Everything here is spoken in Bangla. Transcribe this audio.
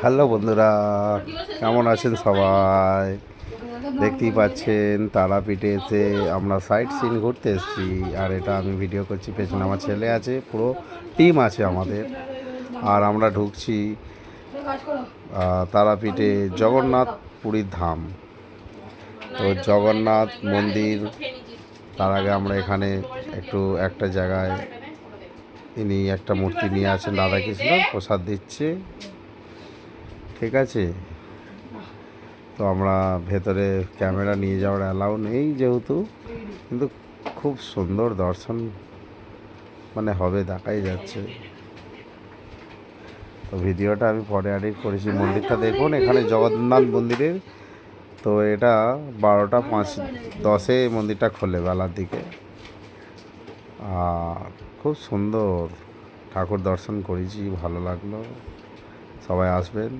হ্যালো বন্ধুরা, কেমন আছেন সবাই? দেখতেই পাচ্ছেন তারাপীঠে এসে আমরা সাইট সিন ঘুরতে এসেছি। আর এটা আমি ভিডিও করছি, পেছনে আমার ছেলে আছে, পুরো টিম আছে আমাদের। আর আমরা ঢুকছি তারাপীঠে জগন্নাথ পুরীর ধাম। তো জগন্নাথ মন্দির, তার আগে আমরা এখানে একটা জায়গায় ইনি একটা মূর্তি নিয়ে আছেন, রাধাকৃষ্ণ প্রসাদ দিচ্ছে, ঠিক আছে। তো আমরা ভেতরে ক্যামেরা নিয়ে যাওয়ার অ্যালাউ নেই যেহেতু, কিন্তু খুব সুন্দর দর্শন হবে, দেখাই যাচ্ছে। তো ভিডিওটা আমি পরে এডিট করেছি। মন্দিরটা দেখুন, এখানে জগন্নাথ মন্দিরের, তো এটা 12টা 5-10 মন্দিরটা খোলে বেলার দিকে। আর খুব সুন্দর ঠাকুর দর্শন করেছি, ভালো লাগলো। সবাই আসবেন।